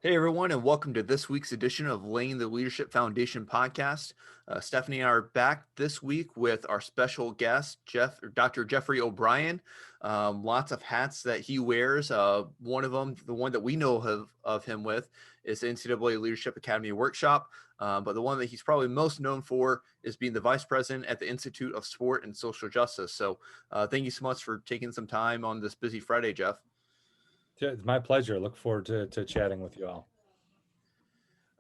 Hey everyone, and welcome to this week's edition of Laying the Leadership Foundation podcast. Stephanie and I are back this week with our special guest, Dr. Jeffrey O'Brien. Lots of hats that he wears. One of them, the one that we know of him with, is the NCAA Leadership Academy Workshop. But the one that he's probably most known for is being the Vice President at the Institute of Sport and Social Justice. So thank you so much for taking some time on this busy Friday, Jeff. Yeah, it's my pleasure. Look forward to chatting with you all.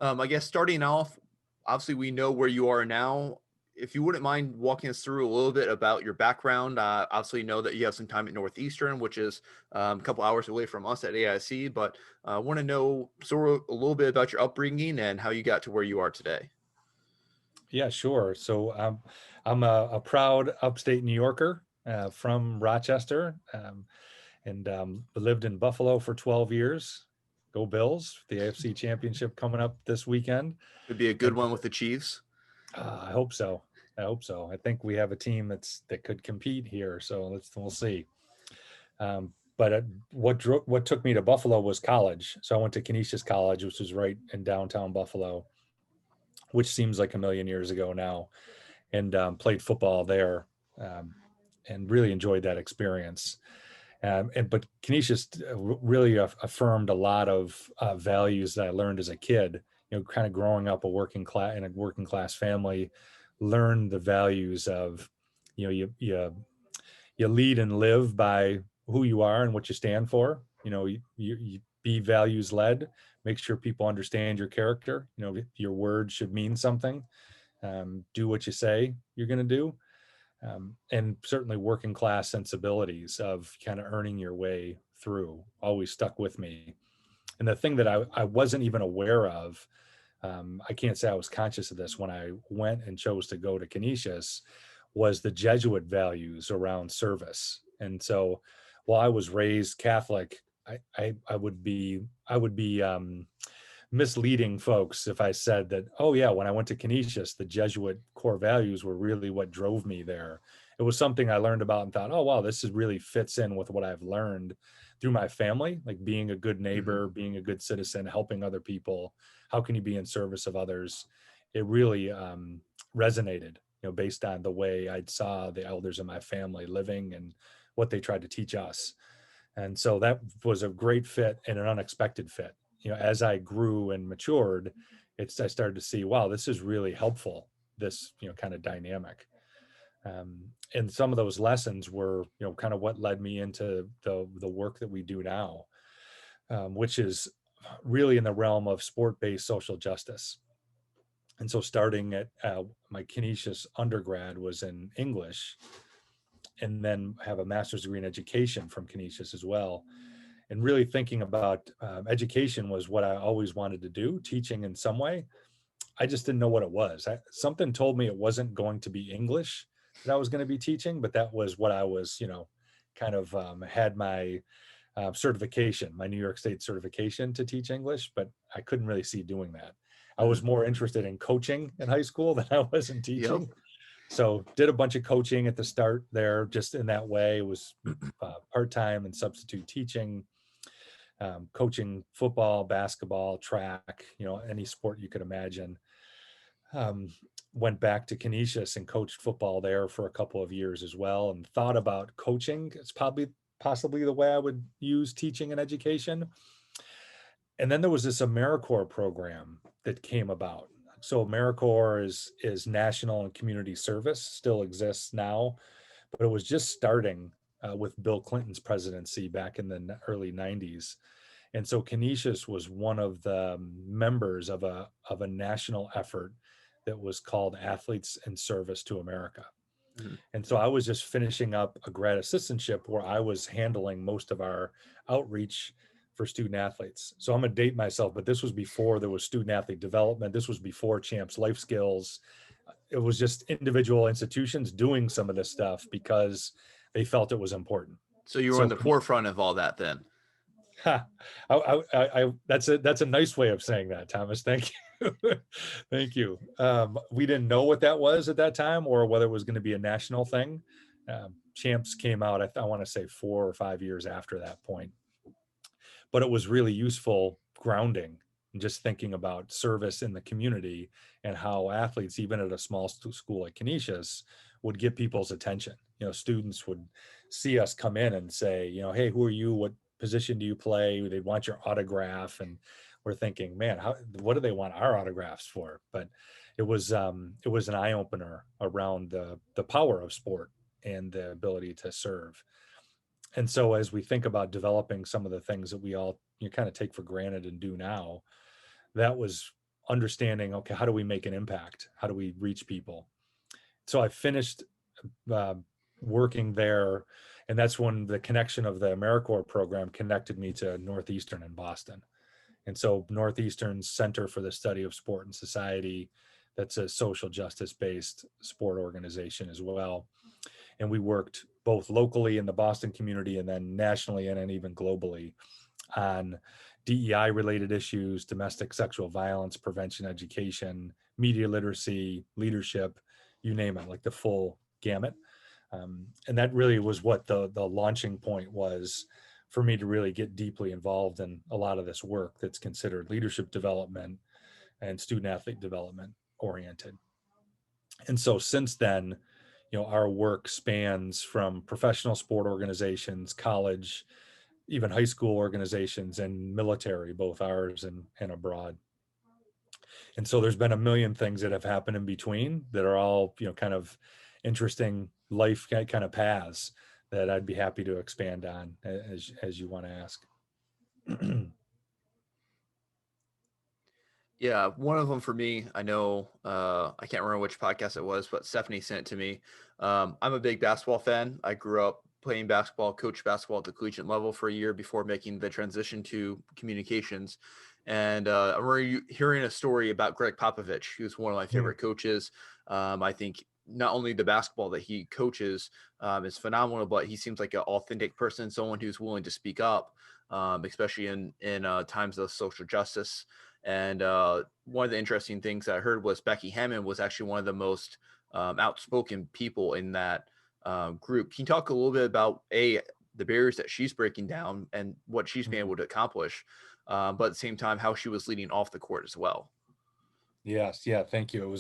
I guess starting off, obviously we know where you are now. If you wouldn't mind walking us through a little bit about your background, obviously know that you have some time at Northeastern, which is a couple hours away from us at AIC, but I want to know sort of a little bit about your upbringing and how you got to where you are today. Yeah, sure. So I'm a proud upstate New Yorker from Rochester, and lived in Buffalo for 12 years. Go Bills! The AFC Championship coming up this weekend, Could be a good and one with the Chiefs. I hope so. I hope so. I think we have a team that could compete here. So we'll see. But what took me to Buffalo was college. So I went to Canisius College, which was right in downtown Buffalo, which seems like a million years ago now, and played football there, um, and really enjoyed that experience. But Canisius really affirmed a lot of values that I learned as a kid. Kind of growing up in a working class family, learned the values of, you lead and live by who you are and what you stand for. You be values led. Make sure people understand your character. Your words should mean something. Do what you say you're going to do. And certainly working class sensibilities of kind of earning your way through always stuck with me. And the thing that I wasn't even aware of, I can't say I was conscious of this when I went and chose to go to Canisius, was the Jesuit values around service. And so while I was raised Catholic, I would be misleading folks if I said that, oh yeah, when I went to Canisius, the Jesuit core values were really what drove me there. It was something I learned about and thought, oh wow, this is really fits in with what I've learned through my family, like being a good Mhm. neighbor, being a good citizen, helping other people. How can you be in service of others? It really resonated, based on the way I saw the elders in my family living and what they tried to teach us. And so that was a great fit and an unexpected fit. As I grew and matured, I started to see, wow, this is really helpful, this, kind of dynamic. And some of those lessons were, kind of what led me into the work that we do now, which is really in the realm of sport-based social justice. And so starting at my Canisius undergrad was in English, and then have a master's degree in education from Canisius as well. And really thinking about education was what I always wanted to do, teaching in some way. I just didn't know what it was. Something told me it wasn't going to be English that I was going to be teaching, but that was what I was, kind of had my certification, my New York State certification to teach English, but I couldn't really see doing that. I was Mhm. more interested in coaching in high school than I was in Yep. teaching. So did a bunch of coaching at the start there, just in that way. It was part-time and substitute teaching, coaching football, basketball, track, any sport you could imagine. Um, Went back to Canisius and coached football there for a couple of years as well, and thought about coaching. It's possibly the way I would use teaching and education. And then there was this AmeriCorps program that came about. So AmeriCorps is national and community service, still exists now, but it was just starting with Bill Clinton's presidency back in the early 90s. And so Canisius was one of the members of a national effort that was called Athletes in Service to America. Mhm. And so I was just finishing up a grad assistantship where I was handling most of our outreach for student athletes. So I'm gonna date myself, but this was before there was student athlete development. This was before Champs Life Skills. It was just individual institutions doing some of this stuff because they felt it was important. So you were on So the forefront of all that then. ha, that's a nice way of saying that, Thomas. Thank you. Thank you. We didn't know what that was at that time or whether it was going to be a national thing. Champs came out, I want to say 4 or 5 years after that point, but it was really useful grounding and just thinking about service in the community and how athletes, even at a small school like Canisius, would get people's attention. Students would see us come in and say, hey, who are you? What position do you play? They'd want your autograph. And we're thinking, man, what do they want our autographs for? But it was an eye opener around the power of sport and the ability to serve. And so as we think about developing some of the things that we all kind of take for granted and do now, that was understanding, okay, how do we make an impact? How do we reach people? So I finished uh, working there, and that's when the connection of the AmeriCorps program connected me to Northeastern in Boston. And so Northeastern's Center for the Study of Sport and Society, that's a social justice-based sport organization as well. And we worked both locally in the Boston community and then nationally and then even globally on DEI related issues, domestic sexual violence prevention, education, media literacy, leadership, you name it, like the full gamut. And that really was what the launching point was for me to really get deeply involved in a lot of this work that's considered leadership development and student athlete development oriented. And so since then, our work spans from professional sport organizations, college, even high school organizations, and military, both ours and abroad. And so there's been a million things that have happened in between that are all, kind of interesting life kind of paths that I'd be happy to expand on as you want to ask. Yeah, one of them for me, I know, I can't remember which podcast it was, but Stephanie sent it to me. I'm a big basketball fan. I grew up playing basketball, coached basketball at the collegiate level for a year before making the transition to communications. And I remember hearing a story about Greg Popovich, who's one of my favorite coaches. I think not only the basketball that he coaches is phenomenal, but he seems like an authentic person, someone who's willing to speak up, especially in times of social justice. And one of the interesting things I heard was Becky Hammond was actually one of the most outspoken people in that group. Can you talk a little bit about the barriers that she's breaking down and what she's been able to accomplish, but at the same time, how she was leading off the court as well? Yes. Yeah. Thank you.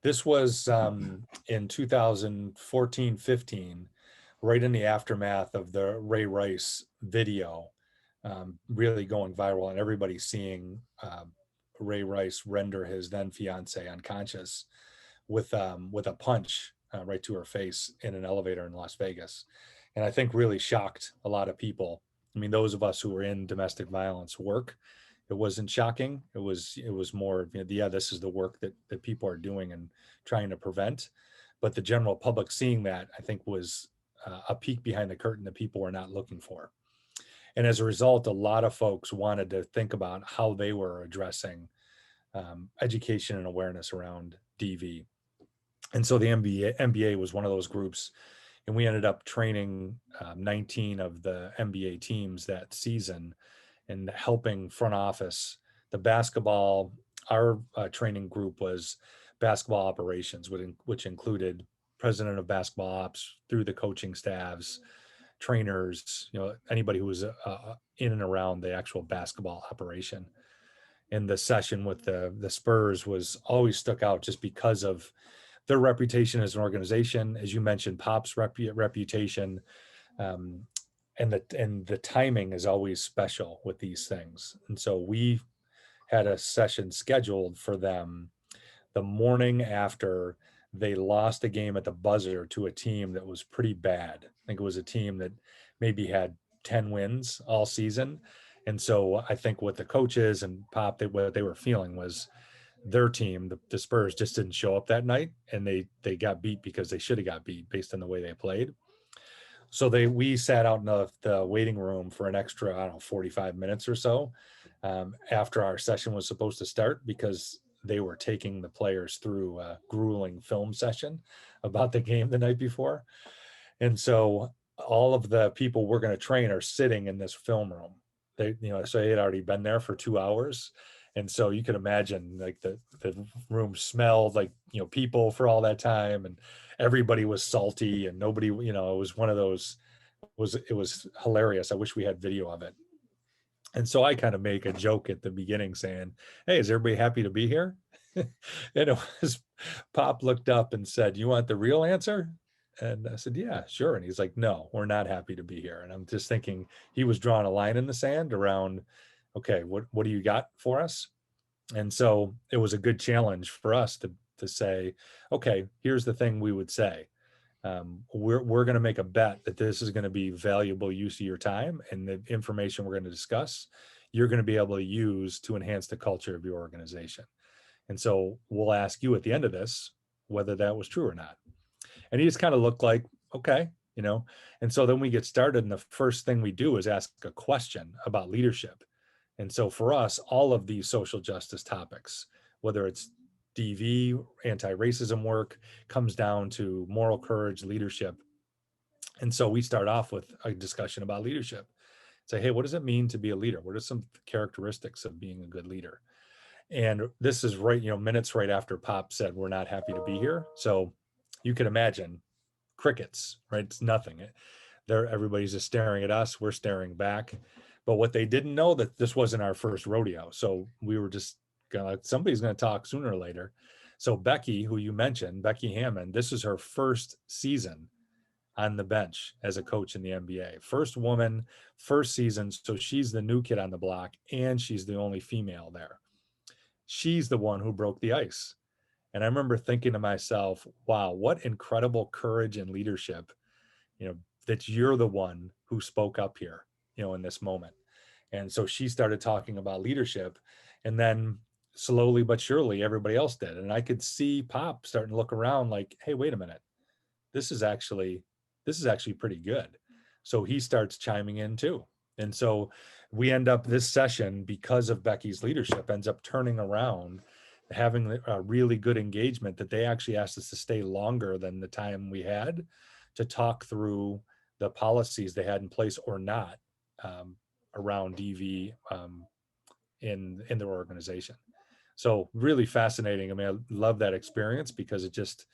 This was in 2014, 15, right in the aftermath of the Ray Rice video, really going viral and everybody seeing Ray Rice render his then fiance unconscious with a punch right to her face in an elevator in Las Vegas. And I think really shocked a lot of people. I mean, those of us who were in domestic violence work, it wasn't shocking. It was more, yeah, this is the work that people are doing and trying to prevent. But the general public seeing that, I think, was a peek behind the curtain that people were not looking for. And as a result, a lot of folks wanted to think about how they were addressing education and awareness around DV. And so the MBA was one of those groups, and we ended up training 19 of the MBA teams that season and helping front office. The basketball, our training group was basketball operations, which included president of basketball ops through the coaching staffs, trainers, anybody who was in and around the actual basketball operation. And the session with the Spurs was always stuck out just because of their reputation as an organization, as you mentioned, Pop's reputation, and the timing is always special with these things. And so we had a session scheduled for them the morning after they lost a game at the buzzer to a team that was pretty bad. I think it was a team that maybe had 10 wins all season. And so I think what the coaches and Pop, what they were feeling was their team, the Spurs, just didn't show up that night, and they got beat because they should have got beat based on the way they played. So we sat out in the waiting room for an extra, I don't know, 45 minutes or so after our session was supposed to start, because they were taking the players through a grueling film session about the game the night before. And so all of the people we're going to train are sitting in this film room. So they had already been there for 2 hours. And so you can imagine, like, the room smelled like, people for all that time, and everybody was salty, and nobody, it was one of those, it was hilarious. I wish we had video of it. And so I kind of make a joke at the beginning saying, "Hey, is everybody happy to be here?" And it was Pop looked up and said, "You want the real answer?" And I said, "Yeah, sure." And he's like, "No, we're not happy to be here." And I'm just thinking he was drawing a line in the sand around, okay, what do you got for us? And so it was a good challenge for us to say, okay, here's the thing we would say. We're going to make a bet that this is going to be valuable use of your time, and the information we're going to discuss, you're going to be able to use to enhance the culture of your organization. And so we'll ask you at the end of this whether that was true or not. And he just kind of looked like, okay, you know. And so then we get started, and the first thing we do is ask a question about leadership. And so for us, all of these social justice topics, whether it's DV, anti-racism work, comes down to moral courage, leadership. And so we start off with a discussion about leadership. Say, hey, what does it mean to be a leader? What are some characteristics of being a good leader? And this is right, minutes right after Pop said, we're not happy to be here. So you can imagine crickets, right? It's nothing. Everybody's just staring at us. We're staring back. But what they didn't know that this wasn't our first rodeo. So we were just somebody's going to talk sooner or later. So Becky, who you mentioned, Becky Hammond, this is her first season on the bench as a coach in the NBA. First woman, first season. So she's the new kid on the block, and she's the only female there. She's the one who broke the ice. And I remember thinking to myself, wow, what incredible courage and leadership, that you're the one who spoke up here, in this moment. And so she started talking about leadership, and then slowly but surely everybody else did. And I could see Pop starting to look around like, hey, wait a minute, this is actually pretty good. So he starts chiming in too. And so we end up, this session, because of Becky's leadership, ends up turning around, having a really good engagement, that they actually asked us to stay longer than the time we had to talk through the policies they had in place or not, around DV, in their organization. So really fascinating. I mean, I love that experience because it just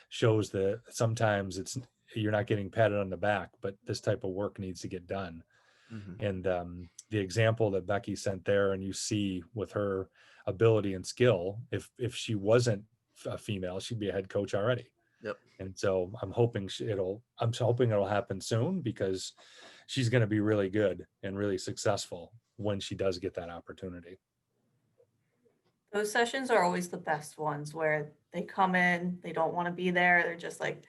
shows that sometimes you're not getting patted on the back, but this type of work needs to get done. Mm-hmm. And the example that Becky sent there, and you see with her ability and skill, if she wasn't a female, she'd be a head coach already. Yep. And so I'm hoping it'll happen soon, because she's going to be really good and really successful when she does get that opportunity. Those sessions are always the best ones, where they come in, they don't want to be there. They're just like,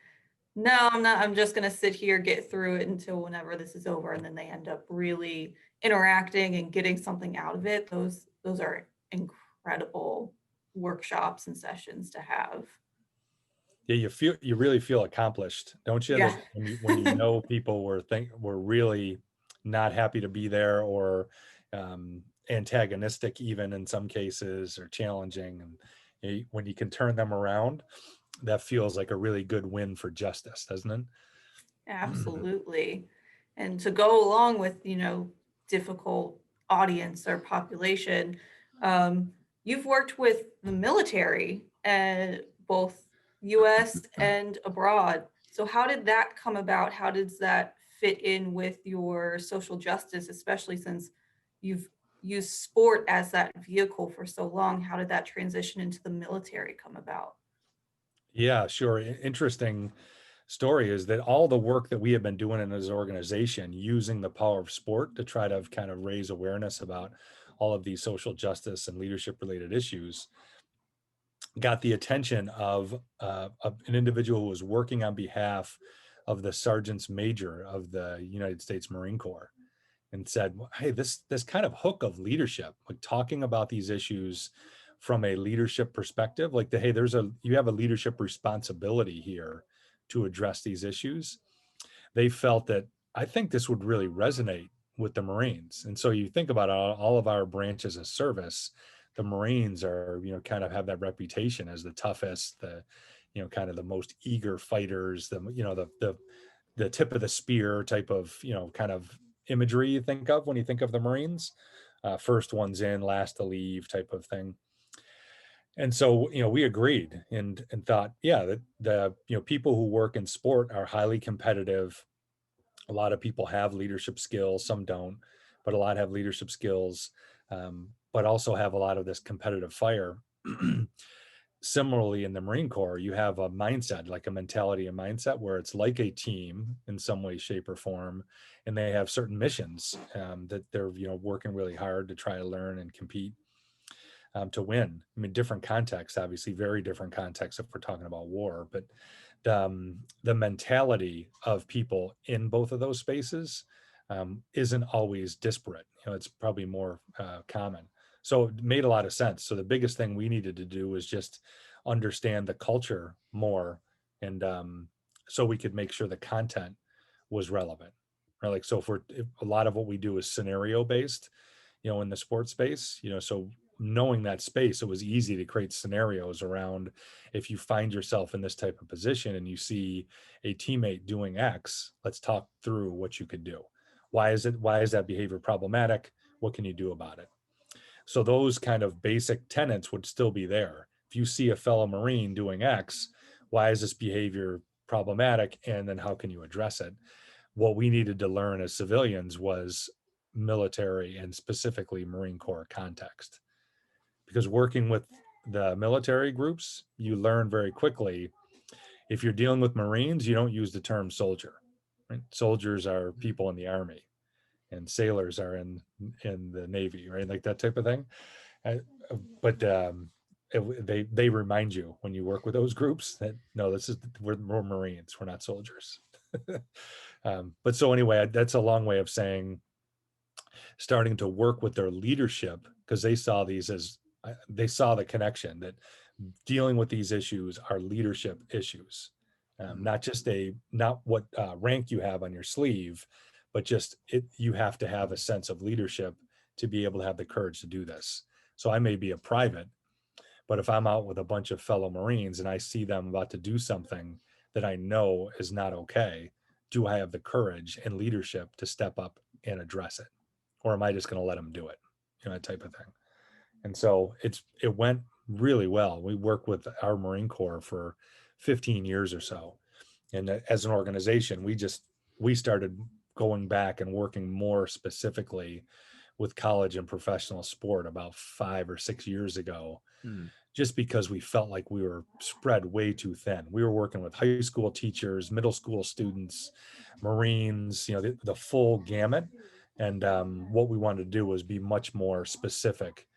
no, I'm not. I'm just going to sit here, get through it until whenever this is over. And then they end up really interacting and getting something out of it. Those are incredible workshops and sessions to have. Yeah, you really feel accomplished, don't you? Yeah. That when you know people were really not happy to be there, or antagonistic even in some cases, or challenging, and when you can turn them around, that feels like a really good win for justice, doesn't it? Absolutely. And to go along with, difficult audience or population, you've worked with the military, and both US and abroad. So how did that come about? How does that fit in with your social justice, especially since you've used sport as that vehicle for so long? How did that transition into the military come about? Yeah, sure. Interesting story is that all the work that we have been doing in this organization, using the power of sport to try to kind of raise awareness about all of these social justice and leadership related issues, got the attention of an individual who was working on behalf of the sergeants major of the United States Marine Corps, and said, hey, this kind of hook of leadership, like talking about these issues from a leadership perspective, like hey, you have a leadership responsibility here to address these issues. They felt that, I think this would really resonate with the Marines. And so you think about all of our branches of service, the Marines are, kind of have that reputation as the toughest, the, kind of the most eager fighters, the tip of the spear type of, kind of imagery you think of when you think of the Marines, first ones in, last to leave type of thing. And so, we agreed and thought, yeah, that the people who work in sport are highly competitive. A lot of people have leadership skills, some don't, but a lot have leadership skills, but also have a lot of this competitive fire. Similarly, in the Marine Corps, you have a mindset, like a mentality and mindset, where it's like a team in some way, shape, or form, and they have certain missions that they're working really hard to try to learn and compete to win. I mean, different contexts, obviously, very different contexts if we're talking about war, but the mentality of people in both of those spaces isn't always disparate. It's probably more common. So it made a lot of sense. So the biggest thing we needed to do was just understand the culture more, and so we could make sure the content was relevant. Right? Like, so if a lot of what we do is scenario based, in the sports space, so knowing that space, it was easy to create scenarios around, if you find yourself in this type of position and you see a teammate doing X, let's talk through what you could do. Why is that behavior problematic? What can you do about it? So those kind of basic tenets would still be there. If you see a fellow Marine doing X, why is this behavior problematic? And then how can you address it? What we needed to learn as civilians was military and specifically Marine Corps context. Because working with the military groups, you learn very quickly, if you're dealing with Marines, you don't use the term soldier. Right? Soldiers are people in the Army, and sailors are in the Navy, right? Like that type of thing. But they remind you when you work with those groups that no, we're Marines, we're not soldiers. But so anyway, that's a long way of saying starting to work with their leadership, because they saw the connection that dealing with these issues are leadership issues, not what rank you have on your sleeve, but just you have to have a sense of leadership to be able to have the courage to do this. So I may be a private, but if I'm out with a bunch of fellow Marines and I see them about to do something that I know is not okay, do I have the courage and leadership to step up and address it? Or am I just going to let them do it? That type of thing. And so it went really well. We worked with our Marine Corps for 15 years or so. And as an organization, we started going back and working more specifically with college and professional sport about 5 or 6 years ago, just because we felt like we were spread way too thin. We were working with high school teachers, middle school students, Marines, the full gamut. And what we wanted to do was be much more specific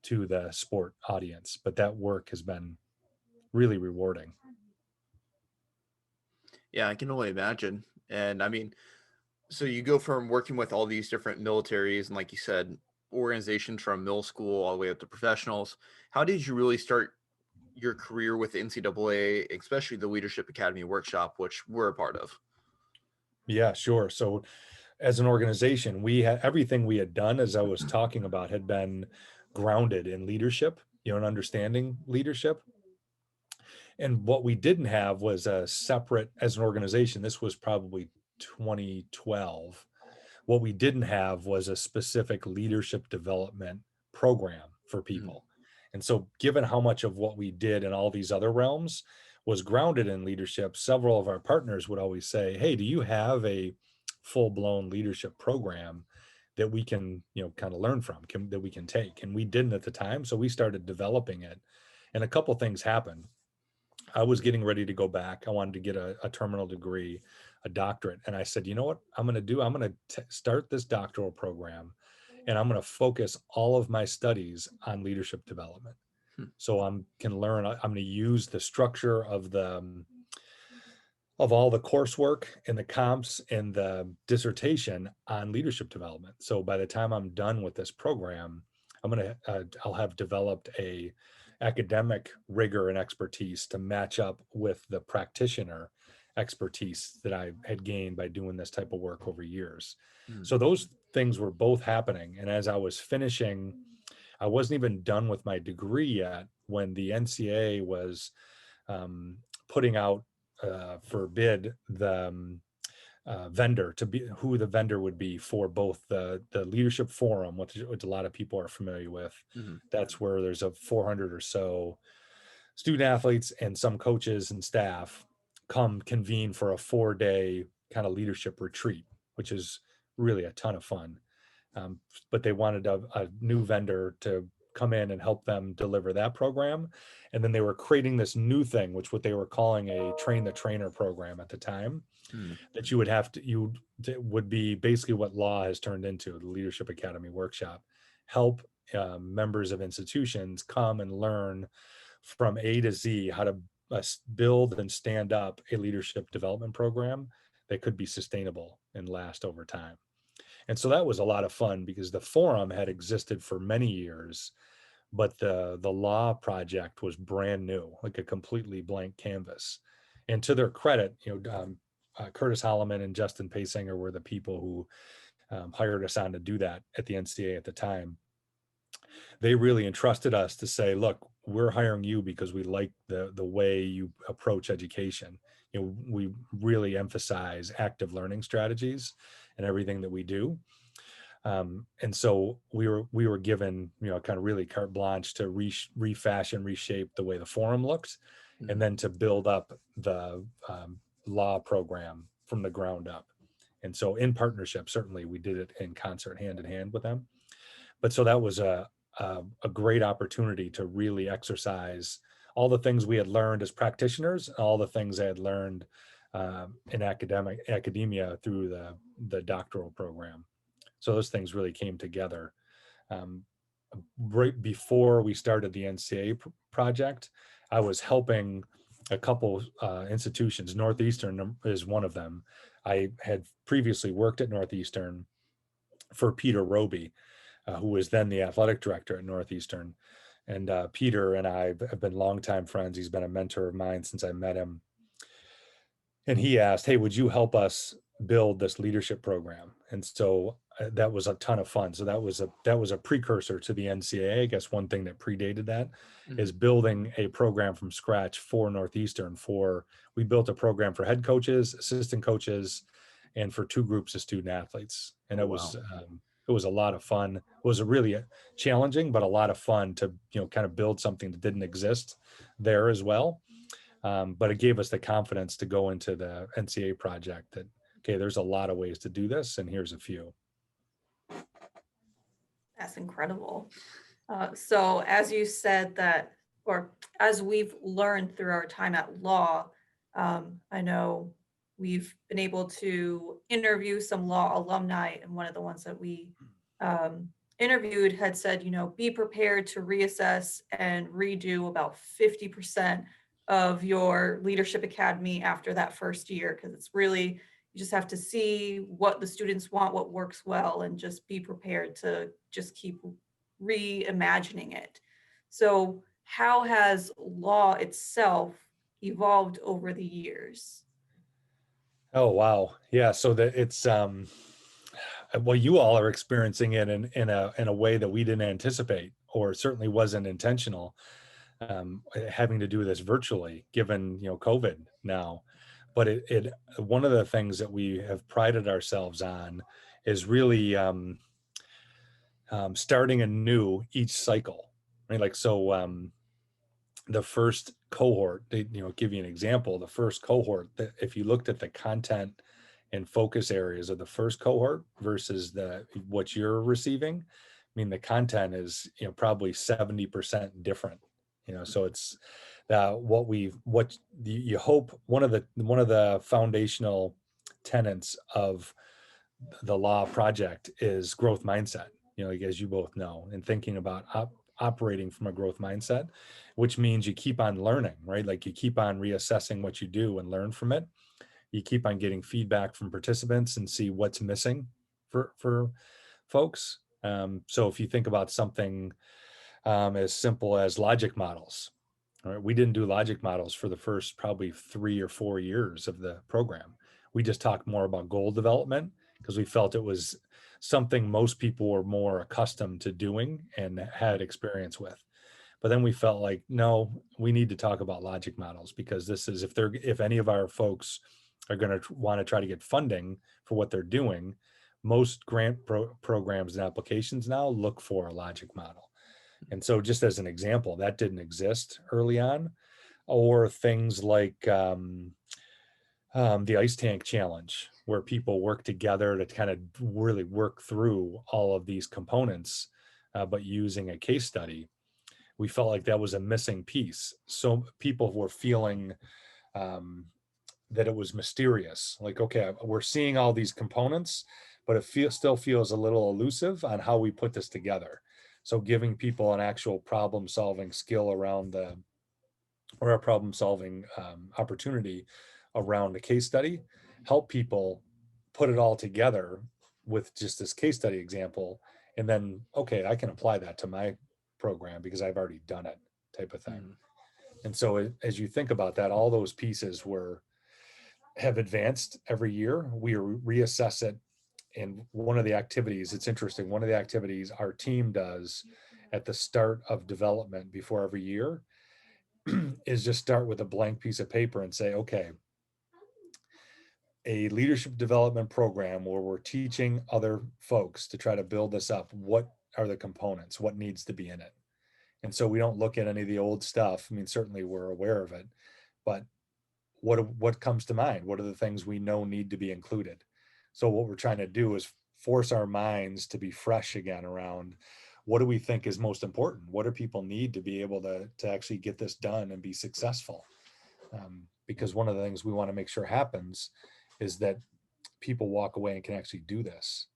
to the sport audience. But that work has been really rewarding. Yeah, I can only imagine. And I mean, so you go from working with all these different militaries and, like you said, organizations from middle school all the way up to professionals. How did you really start your career with the NCAA, especially the Leadership Academy Workshop, which we're a part of? Yeah, sure. So as an organization, we had everything we had done, as I was talking about, had been grounded in leadership, and understanding leadership. And what we didn't have was a separate, as an organization, this was probably 2012. What we didn't have was a specific leadership development program for people. And so, given how much of what we did in all these other realms was grounded in leadership, several of our partners would always say, hey, do you have a full-blown leadership program that we can, kind of learn from, that we can take? And we didn't at the time. So we started developing it. And a couple things happened. I was getting ready to go back. I wanted to get a terminal degree, a doctorate. And I said, you know what I'm going to do? I'm going to start this doctoral program, and I'm going to focus all of my studies on leadership development. So I'm going to use the structure of all the coursework and the comps and the dissertation on leadership development. So by the time I'm done with this program, I'll have developed a academic rigor and expertise to match up with the practitioner expertise that I had gained by doing this type of work over years. So those things were both happening. And as I was finishing, I wasn't even done with my degree yet when the NCAA was putting out for bid the vendor, to be who the vendor would be for both the leadership forum, which a lot of people are familiar with. That's where there's 400 or so student athletes and some coaches and staff come convene for a 4-day kind of leadership retreat, which is really a ton of fun. but they wanted a new vendor to come in and help them deliver that program. And then they were creating this new thing, which what they were calling a train the trainer program at the time, that you would have to, would be basically what law has turned into, the Leadership Academy Workshop, help members of institutions come and learn from A to Z how to build and stand up a leadership development program that could be sustainable and last over time. And so that was a lot of fun because the forum had existed for many years, but the law project was brand new, like a completely blank canvas. And to their credit, Curtis Holloman and Justin Paysinger were the people who hired us on to do that at the NCAA at the time. They really entrusted us to say, look, we're hiring you because we like the way you approach education. We really emphasize active learning strategies and everything that we do. And so we were given, kind of really carte blanche to refashion, reshape the way the forum looked, and then to build up the law program from the ground up. And so in partnership, certainly we did it in concert, hand in hand with them. But so that was a great opportunity to really exercise all the things we had learned as practitioners, all the things I had learned in academia through the doctoral program. So those things really came together. Right before we started the NCAA project, I was helping a couple institutions. Northeastern is one of them. I had previously worked at Northeastern for Peter Roby, who was then the athletic director at Northeastern. And Peter and I have been longtime friends. He's been a mentor of mine since I met him. And he asked, hey, would you help us build this leadership program? And so that was a ton of fun. So that was a precursor to the NCAA. I guess one thing that predated that is building a program from scratch for Northeastern. We built a program for head coaches, assistant coaches, and for 2 groups of student athletes. And it was a lot of fun. It was a really challenging, but a lot of fun to kind of build something that didn't exist there as well. But it gave us the confidence to go into the NCAA project that, okay, there's a lot of ways to do this, and here's a few. That's incredible. So as you said that, or as we've learned through our time at law, I know we've been able to interview some law alumni, and one of the ones that we interviewed had said, be prepared to reassess and redo about 50% of your leadership academy after that first year, because it's really, you just have to see what the students want, what works well, and just be prepared to just keep reimagining it. So how has law itself evolved over the years? Oh, wow. Yeah. So that it's, well, you all are experiencing it in a way that we didn't anticipate, or certainly wasn't intentional, having to do this virtually, given, COVID now. But it one of the things that we have prided ourselves on is really starting anew each cycle, right? Like, so the first cohort, give you an example, the first cohort, that if you looked at the content and focus areas of the first cohort versus what you're receiving, I mean, the content is, probably 70% different, so it's what you hope one of the foundational tenets of the law project is growth mindset, as you both know, and thinking about operating from a growth mindset, which means you keep on learning, right? Like you keep on reassessing what you do and learn from it. You keep on getting feedback from participants and see what's missing for folks. So if you think about something as simple as logic models, all right, we didn't do logic models for the first probably 3 or 4 years of the program. We just talked more about goal development because we felt it was something most people were more accustomed to doing and had experience with. But then we felt like, no, we need to talk about logic models, because this is, if any of our folks are going to want to try to get funding for what they're doing, most grant programs and applications now look for a logic model. And so just as an example, that didn't exist early on. Or things like the ice tank challenge, where people work together to kind of really work through all of these components, but using a case study. We felt like that was a missing piece. So people were feeling that it was mysterious. Like, okay, we're seeing all these components, but it still feels a little elusive on how we put this together. So giving people an actual problem solving skill around or a problem solving opportunity around a case study, help people put it all together with just this case study example. And then, okay, I can apply that to my program because I've already done it, type of thing. Mm. And so as you think about that, all those pieces have advanced every year. We reassess it. And one of the activities, it's interesting, one of the activities our team does at the start of development before every year is just start with a blank piece of paper and say, okay, a leadership development program where we're teaching other folks to try to build this up. What are the components? What needs to be in it? And so we don't look at any of the old stuff. I mean, certainly we're aware of it, but what comes to mind? What are the things we know need to be included? So what we're trying to do is force our minds to be fresh again around what do we think is most important? What do people need to be able to actually get this done and be successful? Because one of the things we want to make sure happens is that people walk away and can actually do this.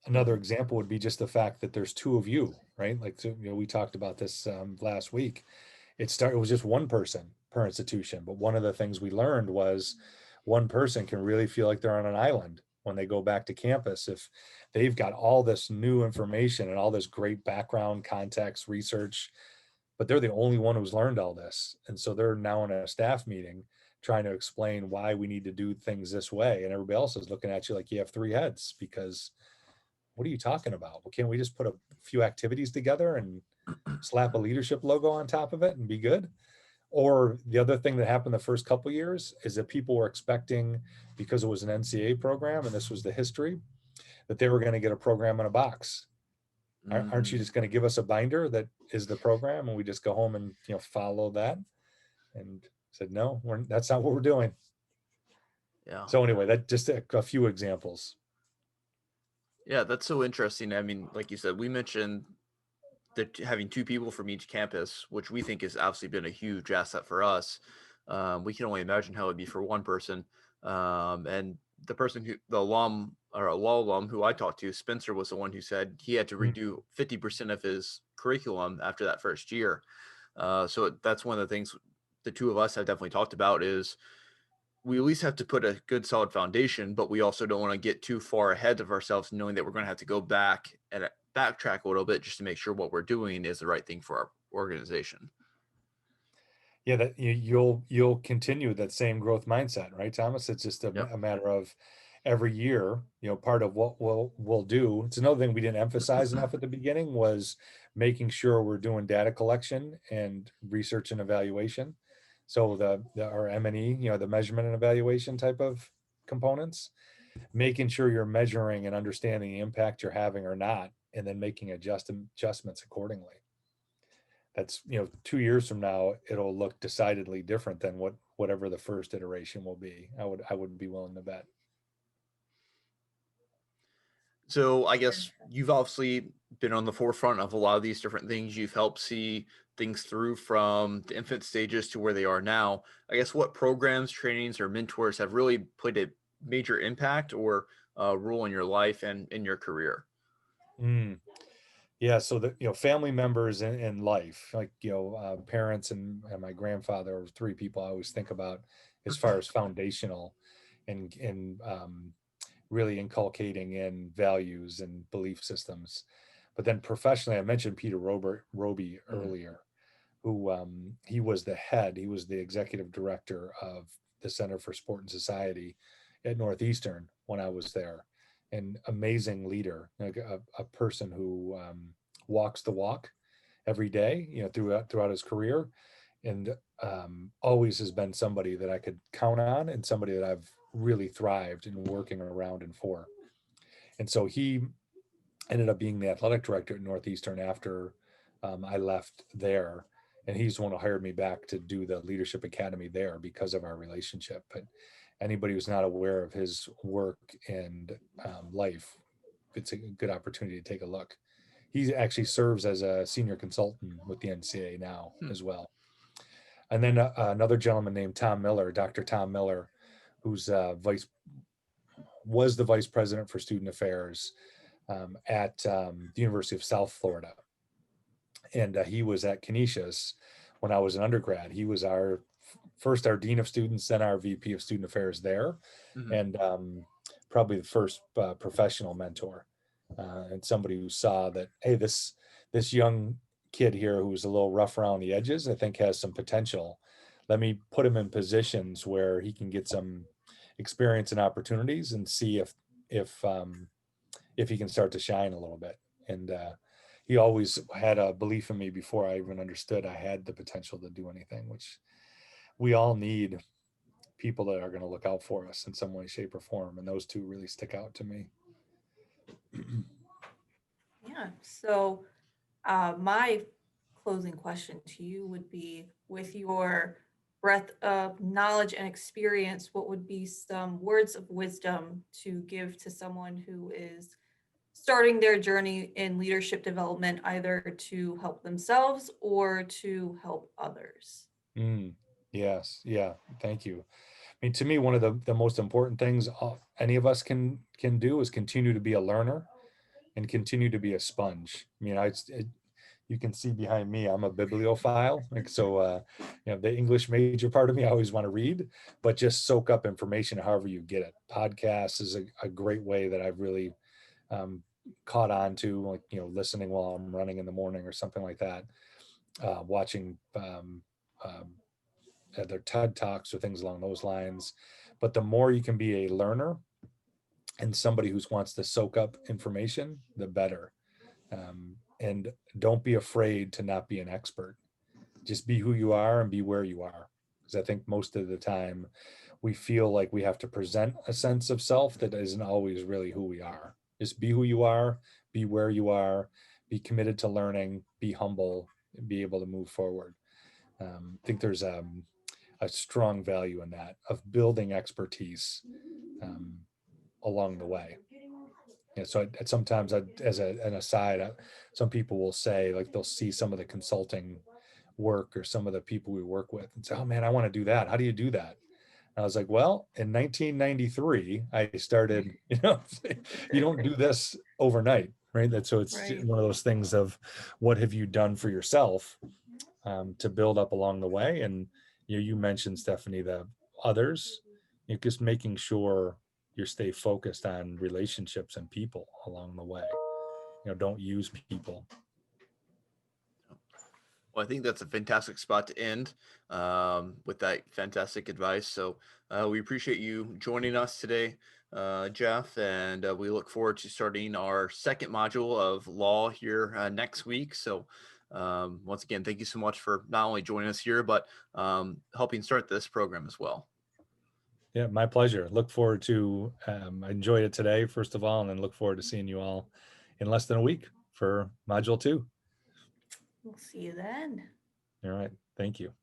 Another example would be just the fact that there's two of you, right? Like, so, we talked about this last week. It was just one person per institution, but one of the things we learned was one person can really feel like they're on an island when they go back to campus if they've got all this new information and all this great background, context, research, but they're the only one who's learned all this. And so they're now in a staff meeting trying to explain why we need to do things this way. And everybody else is looking at you like you have three heads, because what are you talking about? Well, can't we just put a few activities together and slap a leadership logo on top of it and be good? Or the other thing that happened the first couple of years is that people were expecting, because it was an NCAA program and this was the history, that they were going to get a program in a box. Aren't you just going to give us a binder that is the program and we just go home and follow that? And said, no, that's not what we're doing. Yeah. So anyway, that just a few examples. Yeah, that's so interesting. I mean, like you said, we mentioned that having two people from each campus, which we think has obviously been a huge asset for us. We can only imagine how it'd be for one person. And the person the alum or a law alum who I talked to, Spencer, was the one who said he had to redo 50% of his curriculum after that first year. So that's one of the things the two of us have definitely talked about is we at least have to put a good solid foundation, but we also don't want to get too far ahead of ourselves, knowing that we're going to have to go back and backtrack a little bit just to make sure what we're doing is the right thing for our organization. Yeah, that you'll continue that same growth mindset, right, Thomas? It's just a matter of every year, part of what we'll do. It's another thing we didn't emphasize enough at the beginning was making sure we're doing data collection and research and evaluation. So our M&E, the measurement and evaluation type of components, making sure you're measuring and understanding the impact you're having or not, and then making adjustments accordingly. That's 2 years from now, it'll look decidedly different than whatever the first iteration will be. I would be willing to bet. So I guess you've obviously been on the forefront of a lot of these different things. You've helped see things through from the infant stages to where they are now. I guess what programs, trainings, or mentors have really played a major impact or role in your life and in your career? Yeah, so family members in life, like parents and my grandfather are three people I always think about as far as foundational and really inculcating in values and belief systems. But then professionally, I mentioned Peter Roby earlier, who he was the executive director of the Center for Sport and Society at Northeastern when I was there. An amazing leader, like a person who walks the walk every day, throughout his career, and always has been somebody that I could count on and somebody that I've really thrived in working around and for. And so he ended up being the athletic director at Northeastern after I left there. and he's the one who hired me back to do the Leadership Academy there because of our relationship. But anybody who's not aware of his work and life, it's a good opportunity to take a look. He actually serves as a senior consultant with the NCAA now as well. And then another gentleman named Tom Miller, Dr. Tom Miller, who's was the vice president for student affairs at the University of South Florida. And he was at Canisius when I was an undergrad. He was our dean of students, then our VP of student affairs there, and probably the first professional mentor, and somebody who saw that, hey, this young kid here who's a little rough around the edges, I think has some potential. Let me put him in positions where he can get some experience and opportunities, and see if he can start to shine a little bit. And he always had a belief in me before I even understood I had the potential to do anything, which we all need people that are going to look out for us in some way, shape, or form. And those two really stick out to me. Yeah. So my closing question to you would be, with your breadth of knowledge and experience, what would be some words of wisdom to give to someone who is starting their journey in leadership development, either to help themselves or to help others? Yes. Yeah. Thank you. I mean, to me, one of the most important things any of us can do is continue to be a learner and continue to be a sponge. I mean, you can see behind me, I'm a bibliophile. Like, so, the English major part of me, I always want to read, but just soak up information however you get it. Podcasts is a great way that I've really caught on to, like, listening while I'm running in the morning or something like that, watching their TED Talks or things along those lines. But the more you can be a learner and somebody who wants to soak up information, the better. And don't be afraid to not be an expert. Just be who you are and be where you are. Because I think most of the time we feel like we have to present a sense of self that isn't always really who we are. Just be who you are, be where you are, be committed to learning, be humble, and be able to move forward. I think there's a strong value in that, of building expertise along the way. So sometimes as an aside, some people will say, like, they'll see some of the consulting work or some of the people we work with and say, oh man, I want to do that. How do you do that? And I was like, well, in 1993, I started, you don't do this overnight, right? So it's Right. one of those things of, what have you done for yourself to build up along the way? And you mentioned, Stephanie, the others, just making sure you stay focused on relationships and people along the way. Don't use people. Well, I think that's a fantastic spot to end with that fantastic advice. So we appreciate you joining us today, Jeff, and we look forward to starting our second module of law here next week. So once again, thank you so much for not only joining us here, but helping start this program as well. Yeah, my pleasure. Look forward to, I enjoyed it today, first of all, and then look forward to seeing you all in less than a week for module 2. We'll see you then. All right. Thank you.